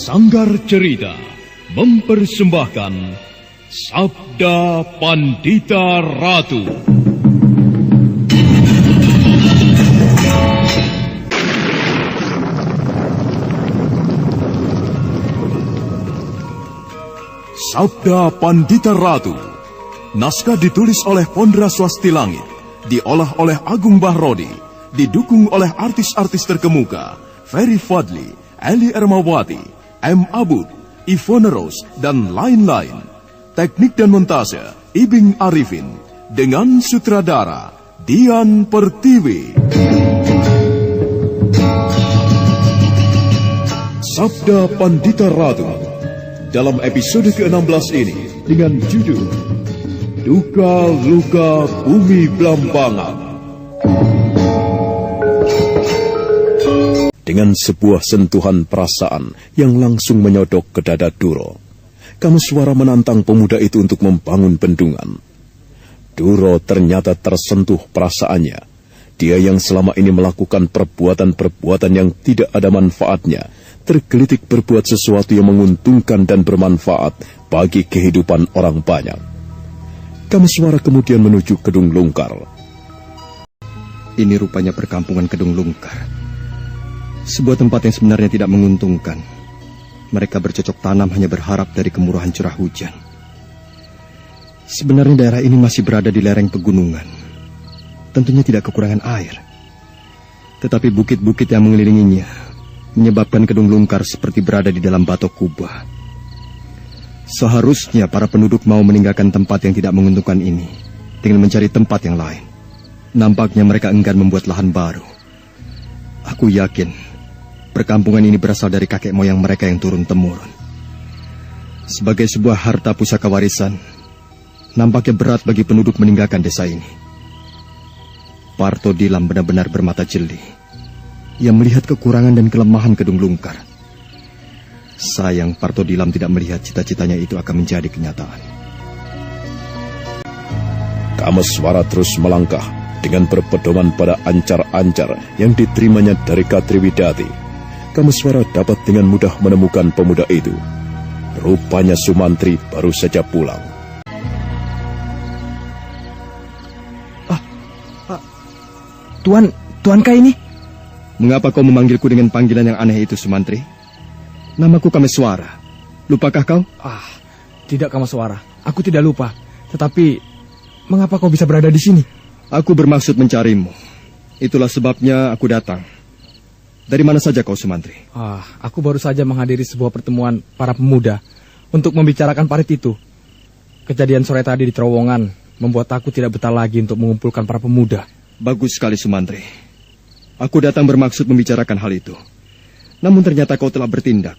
Sanggar Cerita mempersembahkan Sabda Pandita Ratu. Sabda Pandita Ratu. Naskah ditulis oleh Pondra Swasti Langit, diolah oleh Agung Bahrodi, didukung oleh artis-artis terkemuka Ferry Fadli, Eli Ermawati, M. Abud, Ivone Rose, dan lain-lain. Teknik dan montase Ibing Arifin, dengan sutradara Dian Pertiwi. Sabda Pandita Ratu dalam episode ke-16 ini dengan judul Duka Luka Bumi Blambangan. Dengan sebuah sentuhan perasaan yang langsung menyodok ke dada Duro, Kameswara menantang pemuda itu untuk membangun bendungan. Duro ternyata tersentuh perasaannya. Dia yang selama ini melakukan perbuatan-perbuatan yang tidak ada manfaatnya, tergelitik berbuat sesuatu yang menguntungkan dan bermanfaat bagi kehidupan orang banyak. Kameswara kemudian menuju Kedung Lungkar. Ini rupanya perkampungan Kedung Lungkar. Sebuah tempat yang sebenarnya tidak menguntungkan. Mereka bercocok tanam hanya berharap dari kemurahan curah hujan. Sebenarnya daerah ini masih berada di lereng pegunungan. Tentunya tidak kekurangan air. Tetapi bukit-bukit yang mengelilinginya menyebabkan Kedung Lungkar seperti berada di dalam batok kubah. Seharusnya para penduduk mau meninggalkan tempat yang tidak menguntungkan ini dengan mencari tempat yang lain. Nampaknya mereka enggan membuat lahan baru. Aku yakin perkampungan ini berasal dari kakek moyang mereka yang turun-temurun. Sebagai sebuah harta pusaka warisan, nampaknya berat bagi penduduk meninggalkan desa ini. Parto Dilam benar-benar bermata jeli. Ia melihat kekurangan dan kelemahan Kedung Lungkar. Sayang Parto Dilam tidak melihat cita-citanya itu akan menjadi kenyataan. Kameswara terus melangkah dengan berpedoman pada ancar-ancar yang diterimanya dari Katriwidati. Kameswara dapat dengan mudah menemukan pemuda itu. Rupanya Sumantri baru saja pulang. Tuankah ini? Mengapa kau memanggilku dengan panggilan yang aneh itu, Sumantri? Namaku Kameswara. Lupakah kau? Tidak Kameswara. Aku tidak lupa. Tetapi, mengapa kau bisa berada di sini? Aku bermaksud mencarimu. Itulah sebabnya aku datang. Dari mana saja kau, Sumantri? Aku baru saja menghadiri sebuah pertemuan para pemuda untuk membicarakan parit itu. Kejadian sore tadi di terowongan membuat aku tidak betah lagi untuk mengumpulkan para pemuda. Bagus sekali, Sumantri. Aku datang bermaksud membicarakan hal itu. Namun ternyata kau telah bertindak.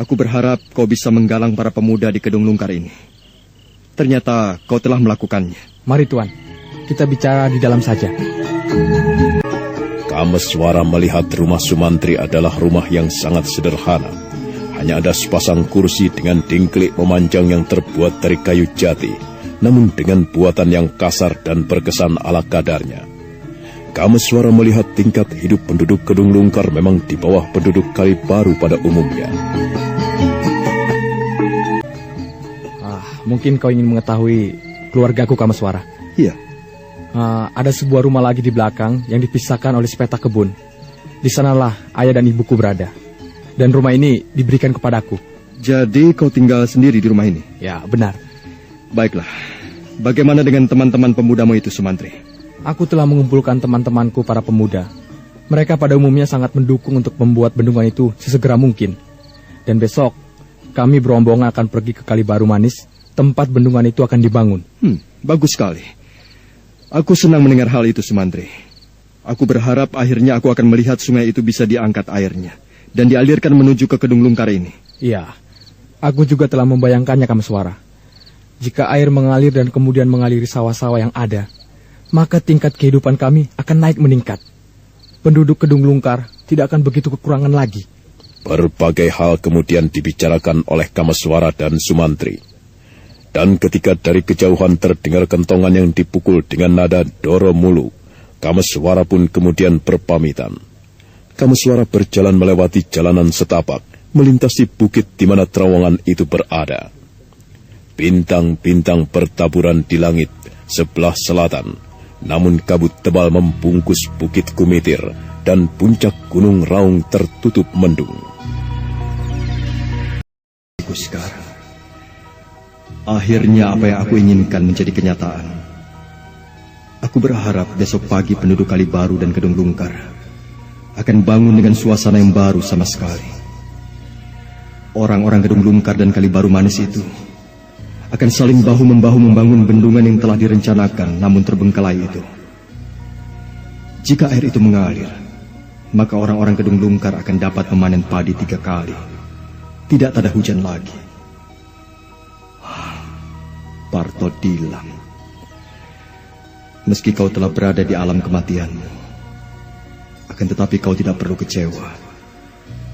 Aku berharap kau bisa menggalang para pemuda di Kedung Lungkar ini. Ternyata kau telah melakukannya. Mari Tuan, kita bicara di dalam saja. Kameswara melihat rumah Sumantri adalah rumah yang sangat sederhana. Hanya ada sepasang kursi dengan dingklik memanjang yang terbuat dari kayu jati, namun dengan buatan yang kasar dan berkesan ala kadarnya. Kameswara melihat tingkat hidup penduduk Kedung Lungkar memang di bawah penduduk Kalibaru pada umumnya. Mungkin kau ingin mengetahui keluargaku, Kameswara. Iya. Ada sebuah rumah lagi di belakang yang dipisahkan oleh sepetak kebun. Di sanalah ayah dan ibuku berada. Dan rumah ini diberikan kepadaku. Jadi kau tinggal sendiri di rumah ini? Ya, benar. Baiklah. Bagaimana dengan teman-teman pemudamu itu, Sumantri? Aku telah mengumpulkan teman-temanku para pemuda. Mereka pada umumnya sangat mendukung untuk membuat bendungan itu sesegera mungkin. Dan besok, kami berombongan akan pergi ke Kalibaru Manis, tempat bendungan itu akan dibangun. Bagus sekali. Aku senang mendengar hal itu, Sumantri. Aku berharap akhirnya aku akan melihat sungai itu bisa diangkat airnya dan dialirkan menuju ke Kedung Lungkar ini. Iya, aku juga telah membayangkannya, Kameswara. Jika air mengalir dan kemudian mengaliri sawah-sawah yang ada, maka tingkat kehidupan kami akan naik meningkat. Penduduk Kedung Lungkar tidak akan begitu kekurangan lagi. Berbagai hal kemudian dibicarakan oleh Kameswara dan Sumantri. Dan ketika dari kejauhan terdengar kentongan yang dipukul dengan nada Doro Mulu, Kameswara pun kemudian berpamitan. Kameswara berjalan melewati jalanan setapak melintasi bukit di mana terowongan itu berada. Bintang-bintang bertaburan di langit sebelah selatan, namun kabut tebal membungkus bukit Kumitir dan puncak Gunung Raung tertutup mendung. Sekarang, akhirnya apa yang aku inginkan menjadi kenyataan. Aku berharap besok pagi penduduk Kalibaru dan Kedung Lungkar akan bangun dengan suasana yang baru sama sekali. Orang-orang Kedung Lungkar dan Kalibaru Manis itu akan saling bahu-membahu membangun bendungan yang telah direncanakan namun terbengkalai itu. Jika air itu mengalir, maka orang-orang Kedung Lungkar akan dapat memanen padi 3 kali. Tidak ada hujan lagi. Parto Dilam, meski kau telah berada di alam kematianmu, akan tetapi kau tidak perlu kecewa.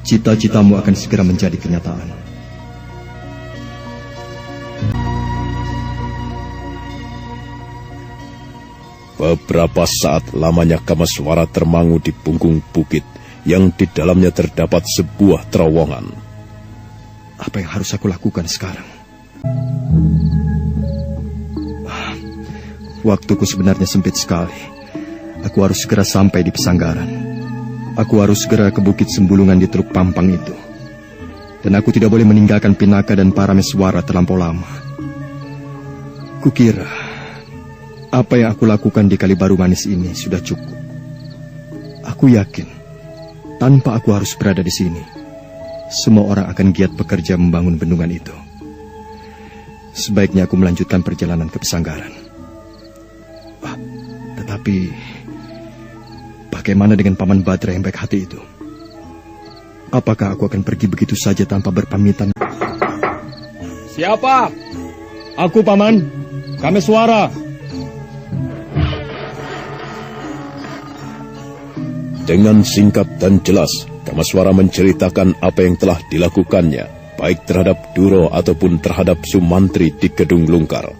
Cita-citamu akan segera menjadi kenyataan. Beberapa saat lamanya Kamaswara termangu di punggung bukit yang di dalamnya terdapat sebuah terowongan. Apa yang harus aku lakukan sekarang? Waktuku sebenarnya sempit sekali. Aku harus segera sampai di Pesanggaran. Aku harus segera ke Bukit Sembulungan di Teluk Pampang itu. Dan aku tidak boleh meninggalkan Pinaka dan Parameswara terlampau lama. Kukira apa yang aku lakukan di Kalibaru Manis ini sudah cukup. Aku yakin tanpa aku harus berada di sini, semua orang akan giat bekerja membangun bendungan itu. Sebaiknya aku melanjutkan perjalanan ke Pesanggaran. Tetapi bagaimana dengan Paman Badra yang baik hati itu? Apakah aku akan pergi begitu saja tanpa berpamitan? Siapa? Aku, Paman. Kameswara. Dengan singkat dan jelas, Kamaswara menceritakan apa yang telah dilakukannya, baik terhadap Duro ataupun terhadap Sumantri di Kedung Lungkar.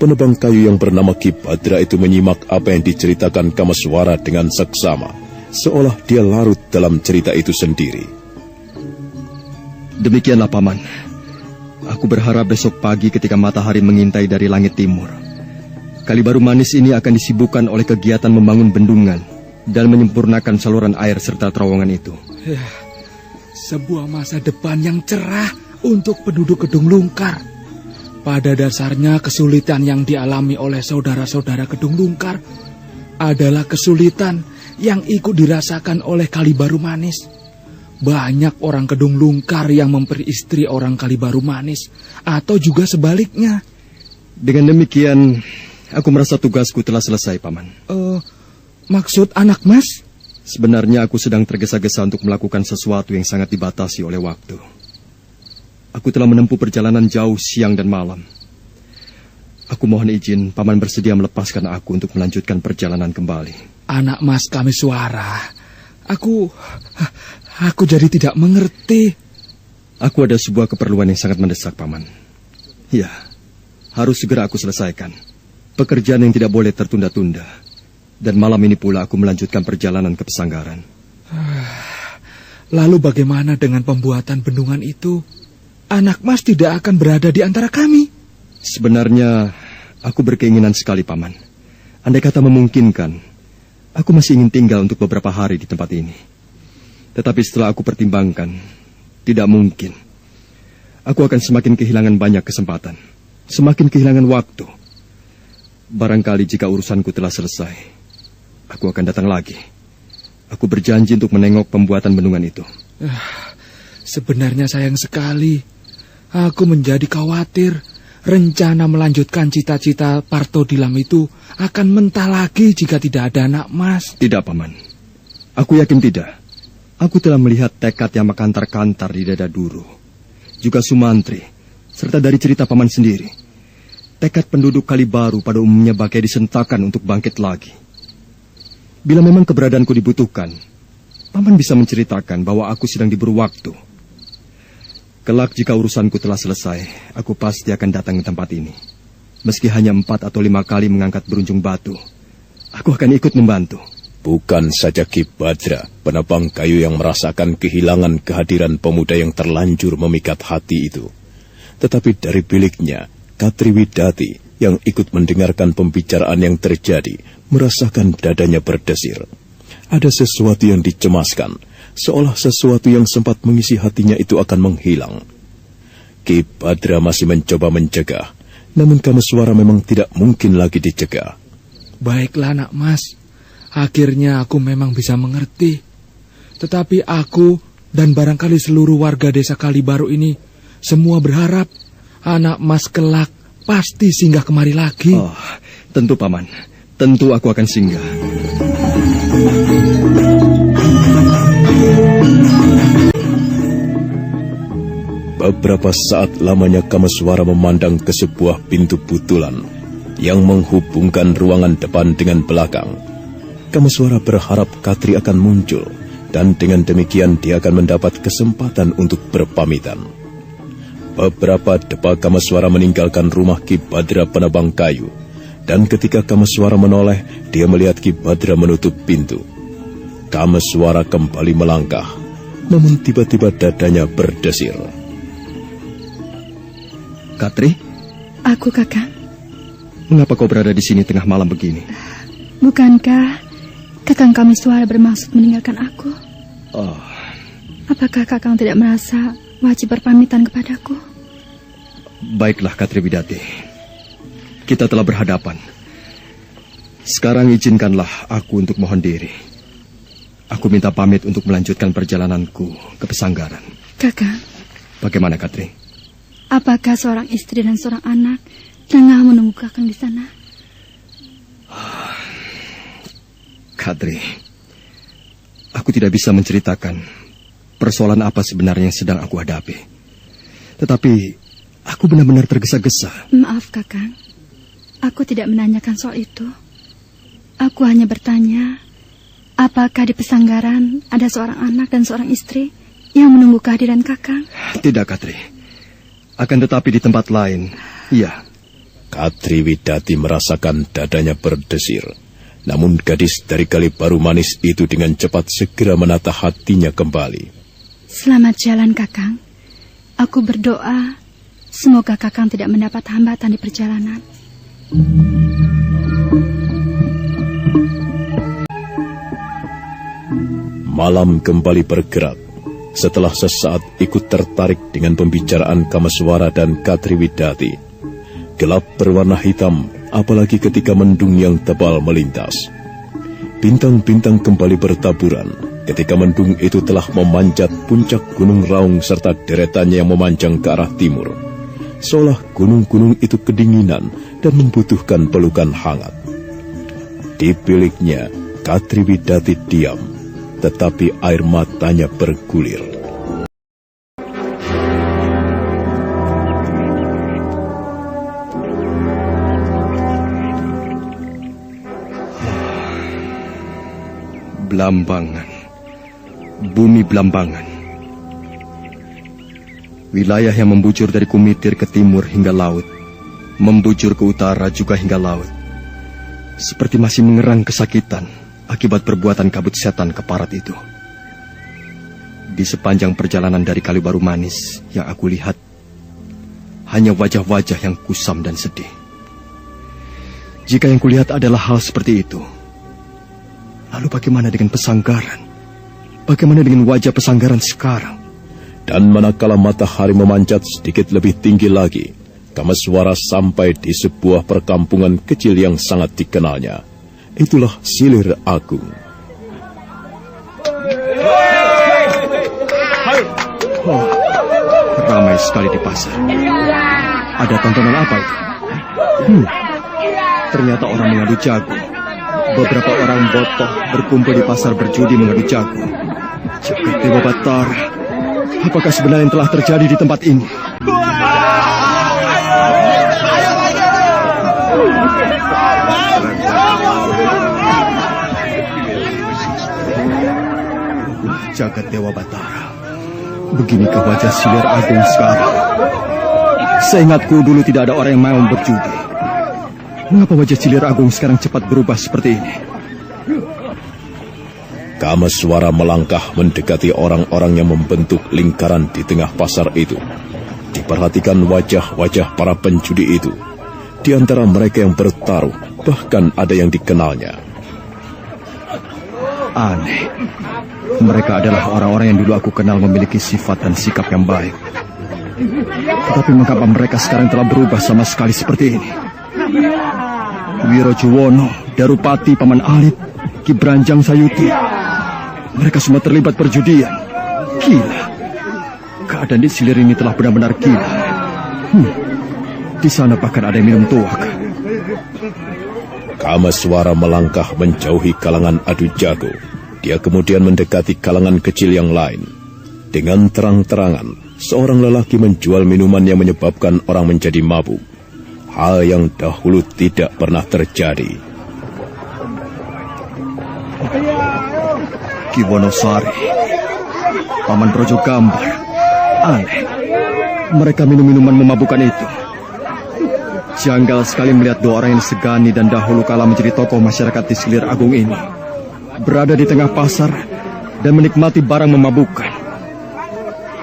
Penebang kayu yang bernama Ki Badra itu menyimak apa yang diceritakan Kamaswara dengan seksama, seolah dia larut dalam cerita itu sendiri. Demikianlah, Paman. Aku berharap besok pagi ketika matahari mengintai dari langit timur, Kalibaru Manis ini akan disibukkan oleh kegiatan membangun bendungan dan menyempurnakan saluran air serta terowongan itu. Sebuah masa depan yang cerah untuk penduduk Kedung Lungkar. Pada dasarnya kesulitan yang dialami oleh saudara-saudara Kedung Lungkar adalah kesulitan yang ikut dirasakan oleh Kalibaru Manis. Banyak orang Kedung Lungkar yang memperi istri orang Kalibaru Manis, atau juga sebaliknya. Dengan demikian, aku merasa tugasku telah selesai, Paman. Maksud anak mas? Sebenarnya aku sedang tergesa-gesa untuk melakukan sesuatu yang sangat dibatasi oleh waktu. Aku telah menempuh perjalanan jauh siang dan malam. Aku mohon izin, Paman bersedia melepaskan aku untuk melanjutkan perjalanan kembali. Anak mas Kameswara, aku jadi tidak mengerti. Aku ada sebuah keperluan yang sangat mendesak, Paman. Ya, harus segera aku selesaikan. Pekerjaan yang tidak boleh tertunda-tunda. Dan malam ini pula aku melanjutkan perjalanan ke Pesanggaran. Lalu bagaimana dengan pembuatan bendungan itu? Anak mas tidak akan berada di antara kami. Sebenarnya, aku berkeinginan sekali, Paman. Andai kata memungkinkan, aku masih ingin tinggal untuk beberapa hari di tempat ini. Tetapi setelah aku pertimbangkan, tidak mungkin. Aku akan semakin kehilangan banyak kesempatan. Semakin kehilangan waktu. Barangkali jika urusanku telah selesai, aku akan datang lagi. Aku berjanji untuk menengok pembuatan bendungan itu. Sebenarnya sayang sekali. Aku menjadi khawatir rencana melanjutkan cita-cita Parto Dilam itu akan mentah lagi jika tidak ada anak mas. Tidak, Paman. Aku yakin tidak. Aku telah melihat tekad yang mekantar-kantar di dada Duro, juga Sumantri, serta dari cerita Paman sendiri. Tekad penduduk Kalibaru pada umumnya bagai disentakan untuk bangkit lagi. Bila memang keberadaanku dibutuhkan, Paman bisa menceritakan bahwa aku sedang diburu waktu. Kelak jika urusanku telah selesai, aku pasti akan datang ke tempat ini. Meski hanya 4 atau 5 kali mengangkat berunjung batu, aku akan ikut membantu. Bukan saja Ki Badra, penebang kayu yang merasakan kehilangan kehadiran pemuda yang terlanjur memikat hati itu, tetapi dari biliknya, Katri Widati yang ikut mendengarkan pembicaraan yang terjadi, merasakan dadanya berdesir. Ada sesuatu yang dicemaskan, seolah sesuatu yang sempat mengisi hatinya itu akan menghilang. Ki Badra masih mencoba mencegah, namun Kameswara memang tidak mungkin lagi dicegah. Baiklah nak mas, akhirnya aku memang bisa mengerti. Tetapi aku dan barangkali seluruh warga desa Kalibaru ini semua berharap anak mas kelak pasti singgah kemari lagi. Oh, tentu Paman. Tentu aku akan singgah. Beberapa saat lamanya Kameswara memandang ke sebuah pintu butulan yang menghubungkan ruangan depan dengan belakang. Kameswara berharap Katri akan muncul, dan dengan demikian dia akan mendapat kesempatan untuk berpamitan. Beberapa depa Kameswara meninggalkan rumah Ki Badra penebang kayu, dan ketika Kameswara menoleh, dia melihat Ki Badra menutup pintu. Kameswara kembali melangkah, namun tiba-tiba dadanya berdesir. Katri? Aku, Kakang. Mengapa kau berada di sini tengah malam begini? Bukankah Kakang Kameswara bermaksud meninggalkan aku? Oh. Apakah Kakang tidak merasa wajib berpamitan kepadaku? Baiklah, Katri Widati. Kita telah berhadapan. Sekarang izinkanlah aku untuk mohon diri. Aku minta pamit untuk melanjutkan perjalananku ke Pesanggaran. Kakang. Bagaimana, Katri? Apakah seorang istri dan seorang anak tengah menunggu Kakang di sana? Katri, aku tidak bisa menceritakan persoalan apa sebenarnya yang sedang aku hadapi. Tetapi aku benar-benar tergesa-gesa. Maaf, Kakang. Aku tidak menanyakan soal itu. Aku hanya bertanya, apakah di Pesanggaran ada seorang anak dan seorang istri yang menunggu kehadiran Kakang? Tidak, Katri. Akan tetapi di tempat lain, iya. Katri Widati merasakan dadanya berdesir. Namun gadis dari Kalibaru manis itu dengan cepat segera menata hatinya kembali. Selamat jalan, Kakang. Aku berdoa, semoga Kakang tidak mendapat hambatan di perjalanan. Malam kembali bergerak. Setelah sesaat ikut tertarik dengan pembicaraan Kameswara dan Katri Widati. Gelap berwarna hitam, apalagi ketika mendung yang tebal melintas. Bintang-bintang kembali bertaburan ketika mendung itu telah memanjat puncak Gunung Raung serta deretannya yang memanjang ke arah timur. Seolah gunung-gunung itu kedinginan dan membutuhkan pelukan hangat. Di biliknya, Katri Widati diam, tetapi air matanya bergulir. Blambangan, bumi Blambangan. Wilayah yang membujur dari Kumitir ke timur hingga laut, membujur ke utara juga hingga laut. Seperti masih mengerang kesakitan akibat perbuatan kabut setan keparat itu. Di sepanjang perjalanan dari Kalibaru manis yang aku lihat, hanya wajah-wajah yang kusam dan sedih. Jika yang kulihat adalah hal seperti itu, lalu bagaimana dengan Pesanggaran? Bagaimana dengan wajah Pesanggaran sekarang? Dan manakala matahari memanjat sedikit lebih tinggi lagi, Kameswara sampai di sebuah perkampungan kecil yang sangat dikenalnya. Itulah Silir Agung. Oh, ramai sekali di pasar. Ada tontonan apa itu? Ternyata orang mengadu jago. Beberapa orang botoh berkumpul di pasar berjudi mengadu jago. Jagat Dewa Batara, apakah sebenarnya yang telah terjadi di tempat ini? Jagat Dewa Batara, beginikah wajah Silir Agung sekarang? Seingatku dulu tidak ada orang yang mau berjudi. Mengapa wajah Silir Agung sekarang cepat berubah seperti ini? Kameswara melangkah mendekati orang-orang yang membentuk lingkaran di tengah pasar itu. Diperhatikan wajah-wajah para penjudi itu. Di antara mereka yang bertaruh, bahkan ada yang dikenalnya. Aneh. Mereka adalah orang-orang yang dulu aku kenal memiliki sifat dan sikap yang baik. Tetapi mengapa mereka sekarang telah berubah sama sekali seperti ini? Wiro Juwono, Darupati, Paman Alit, Ki Branjang Sayuti. Mereka semua terlibat perjudian. Gila. Keadaan di Silir ini telah benar-benar gila. Di sana bahkan ada yang minum tuak. Kameswara melangkah menjauhi kalangan adu jago. Dia kemudian mendekati kalangan kecil yang lain. Dengan terang-terangan, seorang lelaki menjual minuman yang menyebabkan orang menjadi mabuk. Hal yang dahulu tidak pernah terjadi. Ki Wonosari, Paman Projo Gambar. Aneh. Mereka minum minuman memabukkan itu. Janggal sekali melihat dua orang yang disegani dan dahulu kala menjadi tokoh masyarakat di Silir Agung ini berada di tengah pasar dan menikmati barang memabukkan.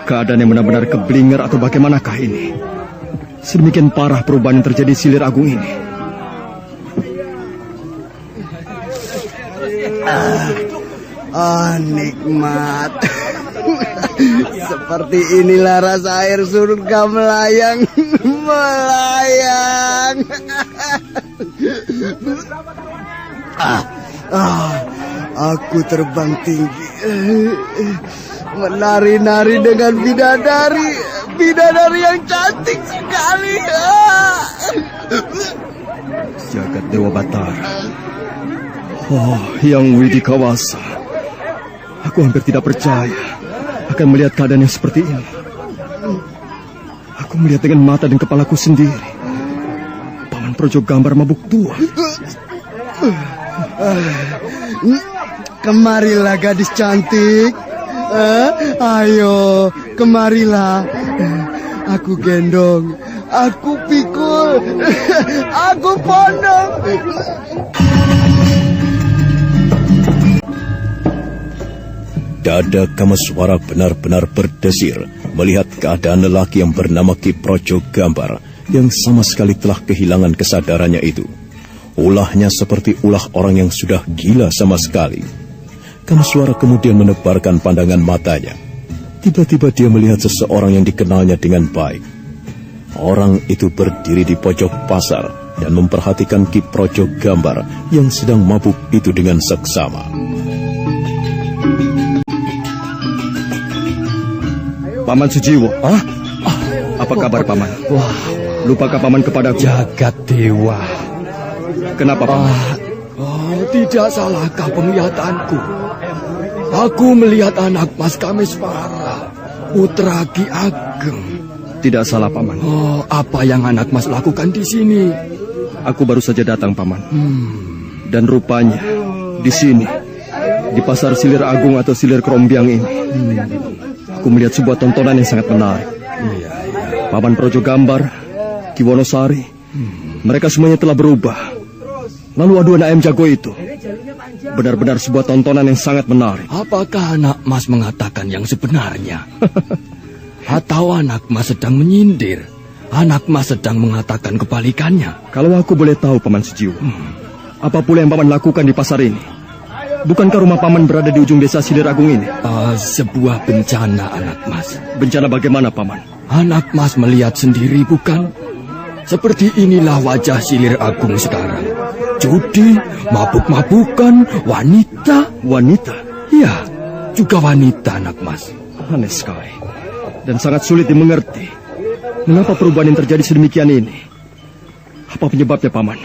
Keadaan yang benar-benar keblinger atau bagaimanakah ini? Sedemikian parah perubahan yang terjadi di Silir Agung ini. Nikmat. Seperti inilah rasa air surga melayang. Melayang. Aku terbang tinggi, menari-nari dengan bidadari. Bidadari yang cantik sekali. Jagat Dewa Batara. Oh, Yang Widikawasa. Aku hampir tidak percaya akan melihat keadaan yang seperti ini. Aku melihat dengan mata dan kepalaku sendiri. Paman Projo Gambar mabuk tua. Kemarilah gadis cantik. Ayo, kemarilah. Aku gendong, aku pikul, aku pondong. Dada Kameswara benar-benar berdesir melihat keadaan lelaki yang bernama Ki Projo Gambar yang sama sekali telah kehilangan kesadarannya itu. Ulahnya seperti ulah orang yang sudah gila sama sekali. Kameswara kemudian menebarkan pandangan matanya. Tiba-tiba dia melihat seseorang yang dikenalnya dengan baik. Orang itu berdiri di pojok pasar dan memperhatikan Ki Projo Gambar yang sedang mabuk itu dengan seksama. Paman Sujiwo. Apa kabar, Paman? Wah, lupakah Paman kepada Jagat Dewa? Kenapa, Paman? Tidak salahkah penglihatanku? Aku melihat anak Mas Kameswara, putra Ki Ageng. Tidak salah, Paman. Apa yang anak Mas lakukan di sini? Aku baru saja datang, Paman. Dan rupanya di sini, di pasar Silir Agung atau Silir Krombyang ini, aku melihat sebuah tontonan yang sangat menarik. Paman Projo Gambar, Ki Wonosari, mereka semuanya telah berubah. Lalu aduan ayam jago itu benar-benar sebuah tontonan yang sangat menarik. Apakah anak Mas mengatakan yang sebenarnya? Atau anak Mas sedang menyindir? Anak Mas sedang mengatakan kebalikannya? Kalau aku boleh tahu, Paman Sujiwo, apa pula yang Paman lakukan di pasar ini? Bukankah rumah Paman berada di ujung desa Silir Agung ini? Sebuah bencana, anak Mas. Bencana bagaimana, Paman? Anak Mas melihat sendiri, bukan? Seperti inilah wajah Silir Agung sekarang. Judi, mabuk-mabukan, wanita. Wanita? Ya, juga wanita, anak Mas. Aneh sekali. Dan sangat sulit dimengerti. Mengapa perubahan yang terjadi sedemikian ini? Apa penyebabnya, Paman?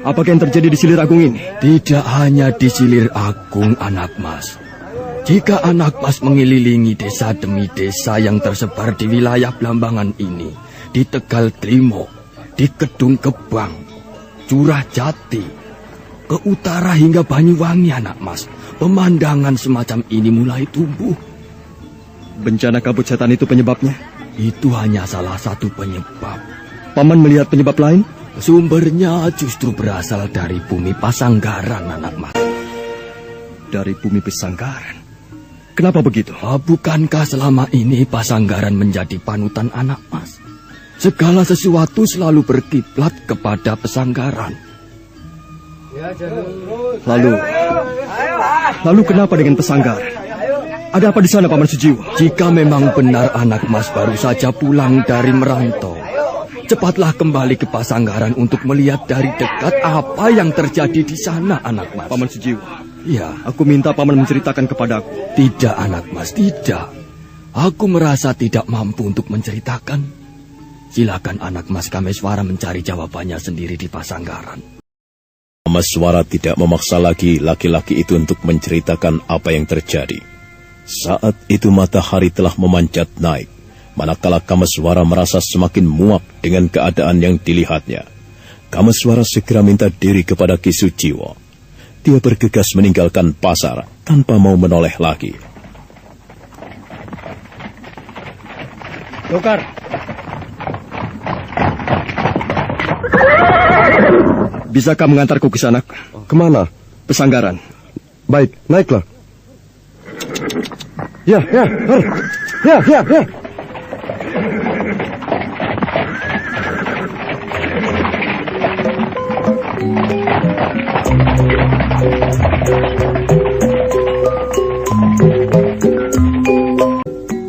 Apakah yang terjadi di Silir Agung ini? Tidak hanya di Silir Agung, anak Mas. Jika anak Mas mengelilingi desa demi desa yang tersebar di wilayah Blambangan ini, di Tegal Klimo, di Kedung Kebang, Curah Jati, ke utara hingga Banyuwangi, anak Mas, pemandangan semacam ini mulai tumbuh. Bencana kabut setan itu penyebabnya? Itu hanya salah satu penyebab. Paman melihat penyebab lain? Sumbernya justru berasal dari bumi Pasanggaran, anak Mas. dari bumi Pesanggaran. Kenapa begitu? Bukankah selama ini Pasanggaran menjadi panutan anak mas? Segala sesuatu selalu berkiblat kepada Pesanggaran. Lalu kenapa dengan Pesanggaran? Ada apa di sana, Paman Sujiwo? Jika memang benar anak mas baru saja pulang dari merantau, cepatlah kembali ke Pasanggaran untuk melihat dari dekat apa yang terjadi di sana, anak mas. Paman Sujiwo, ya, aku minta Paman menceritakan kepadaku. Tidak, anak mas, tidak. Aku merasa tidak mampu untuk menceritakan. Silakan anak mas Kameswara mencari jawabannya sendiri di Pasanggaran. Kameswara tidak memaksa lagi laki-laki itu untuk menceritakan apa yang terjadi. Saat itu matahari telah memanjat naik, manakala Kameswara merasa semakin muak dengan keadaan yang dilihatnya. Kameswara segera minta diri kepada Ki Sujiwo. Dia bergegas meninggalkan pasar tanpa mau menoleh lagi. Dokar. Bisakah mengantarku ke sana? Kemana? Pesanggaran. Baik, naiklah. Ya.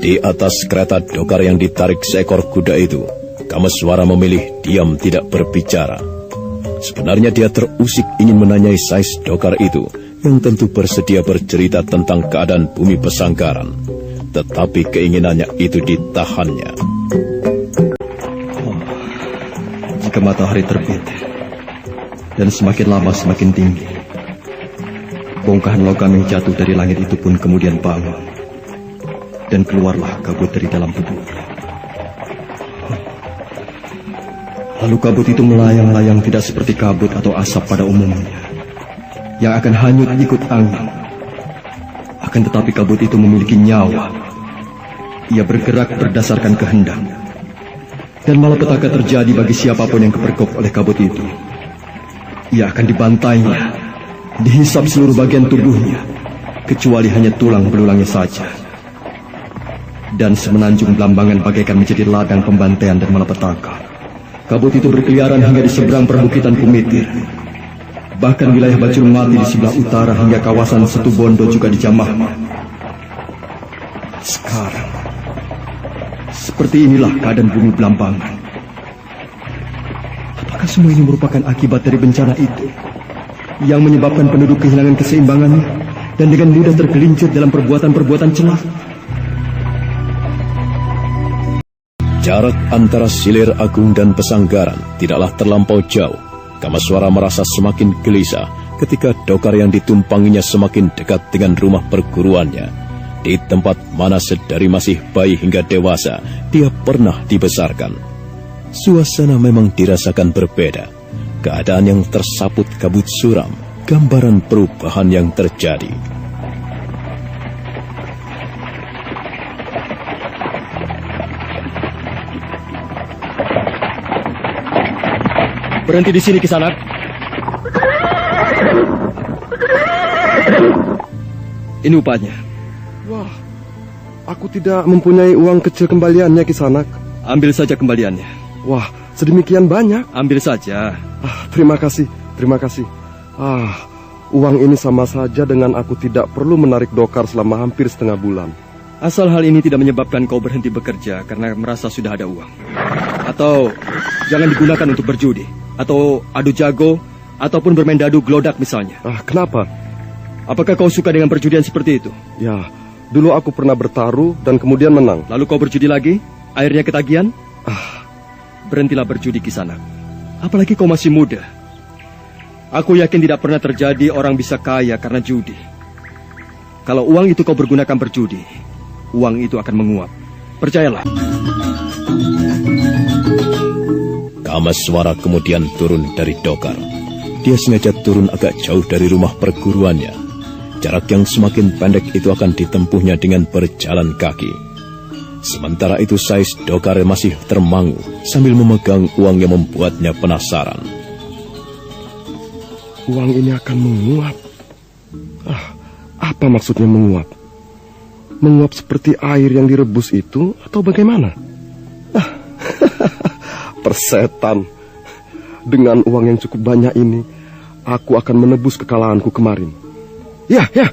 Di atas kereta Dokar yang ditarik seekor kuda itu, Kameswara memilih diam tidak berbicara. Sebenarnya dia terusik ingin menanyai Sais Dokar itu, yang tentu bersedia bercerita tentang keadaan bumi Pesanggaran. Tetapi keinginannya itu ditahannya. Jika matahari terbit dan semakin lama semakin tinggi, bongkahan logam yang jatuh dari langit itu pun kemudian bangun, dan keluarlah kabut dari dalam tubuhnya. Lalu kabut itu melayang-layang tidak seperti kabut atau asap pada umumnya, yang akan hanyut ikut angin. Akan tetapi kabut itu memiliki nyawa. Ia bergerak berdasarkan kehendak. Dan malapetaka terjadi bagi siapapun yang kepergok oleh kabut itu. Ia akan dibantainya, dihisap seluruh bagian tubuhnya, kecuali hanya tulang belulangnya saja. Dan semenanjung Blambangan bagaikan menjadi ladang pembantaian dan malapetaka. Kabut itu berkeliaran hingga di seberang perbukitan Kumitir. Bahkan wilayah Bajulmati di sebelah utara hingga kawasan Setubondo juga dijamahnya. Sekarang, seperti inilah keadaan bumi Blambangan. Apakah semua ini merupakan akibat dari bencana itu, yang menyebabkan penduduk kehilangan keseimbangannya dan dengan mudah tergelincir dalam perbuatan-perbuatan celah? Jarak antara Silir Agung dan Pesanggaran tidaklah terlampau jauh. Kameswara merasa semakin gelisah ketika Dokar yang ditumpanginya semakin dekat dengan rumah perguruannya. Di tempat mana sedari masih bayi hingga dewasa, dia pernah dibesarkan. Suasana memang dirasakan berbeda. Keadaan yang tersaput kabut suram, gambaran perubahan yang terjadi. Berhenti di sini, Kisanak. Ini upahnya. Wah, aku tidak mempunyai uang kecil kembaliannya, Kisanak. Ambil saja kembaliannya. Wah, sedemikian banyak. Ambil saja. Terima kasih. Uang ini sama saja dengan aku tidak perlu menarik Dokar selama hampir setengah bulan. Asal hal ini tidak menyebabkan kau berhenti bekerja karena merasa sudah ada uang. Atau jangan digunakan untuk berjudi, atau adu jago, ataupun bermain dadu gelodak misalnya. Kenapa? Apakah kau suka dengan perjudian seperti itu? Ya, dulu aku pernah bertaruh dan kemudian menang. Lalu kau berjudi lagi? Akhirnya ketagihan? Berhentilah berjudi, Kisanak. Apalagi kau masih muda. Aku yakin tidak pernah terjadi orang bisa kaya karena judi. Kalau uang itu kau pergunakan berjudi, uang itu akan menguap. Percayalah. Kameswara kemudian turun dari Dokar. Dia sengaja turun agak jauh dari rumah perguruannya. Jarak yang semakin pendek itu akan ditempuhnya dengan berjalan kaki. Sementara itu Sais Dokar masih termangu sambil memegang uang yang membuatnya penasaran. Uang ini akan menguap. Apa maksudnya menguap? Menguap seperti air yang direbus itu atau bagaimana? Persetan. Dengan uang yang cukup banyak ini, aku akan menebus kekalahanku kemarin. Ya. Ya.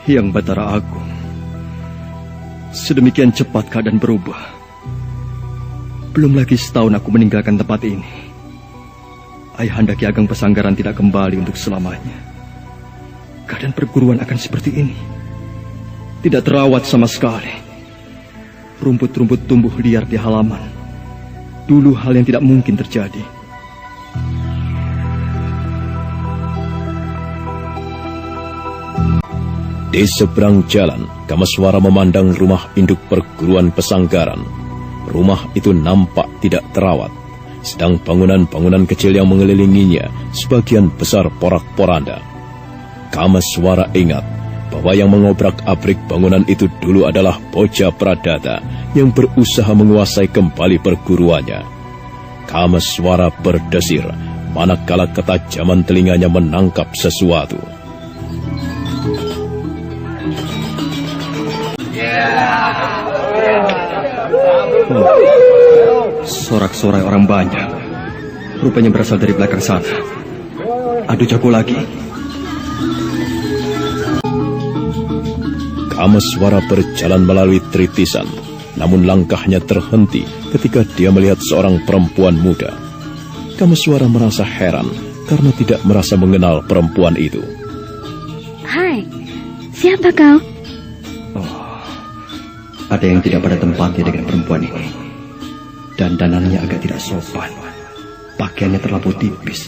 Yang Batara Agung, sedemikian cepat keadaan berubah. Belum lagi setahun aku meninggalkan tempat ini. Ayahanda Ki Ageng Pesanggaran tidak kembali untuk selamanya. Keadaan perguruan akan seperti ini. Tidak terawat sama sekali. Rumput-rumput tumbuh liar di halaman. Dulu hal yang tidak mungkin terjadi. Di seberang jalan, Kameswara memandang rumah induk perguruan Pesanggaran. Rumah itu nampak tidak terawat, sedang bangunan-bangunan kecil yang mengelilinginya sebagian besar porak-poranda. Kameswara ingat bahwa yang mengobrak-abrik bangunan itu dulu adalah Boja Pradata yang berusaha menguasai kembali perguruannya. Kameswara berdesir manakala ketajaman telinganya menangkap sesuatu. Sorak-sorai orang banyak. Rupanya berasal dari belakang sana. Adu jago lagi. Kameswara berjalan melalui tritisan, namun langkahnya terhenti ketika dia melihat seorang perempuan muda. Kameswara merasa heran karena tidak merasa mengenal perempuan itu. Hai, siapa kau? Ada yang tidak pada tempatnya dengan perempuan ini. Dandanannya agak tidak sopan. Pakaiannya terlalu tipis.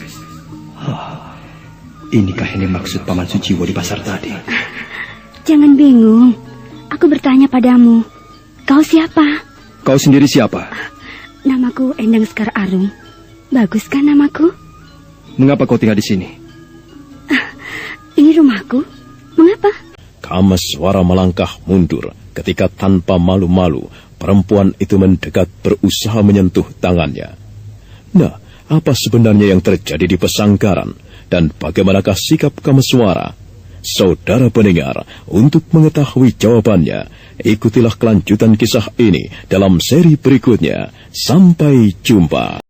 Inikah ini maksud Paman Sujiwo di pasar tadi? Jangan bingung. Aku bertanya padamu. Kau siapa? Kau sendiri siapa? Namaku Endang Sekar Arung. Bagus kan namaku? Mengapa kau tinggal di sini? Ini rumahku. Mengapa? Kameswara melangkah mundur ketika tanpa malu-malu perempuan itu mendekat berusaha menyentuh tangannya. Nah, apa sebenarnya yang terjadi di Pesanggaran dan bagaimanakah sikap Kameswara? Saudara pendengar, untuk mengetahui jawabannya, ikutilah kelanjutan kisah ini dalam seri berikutnya. Sampai jumpa.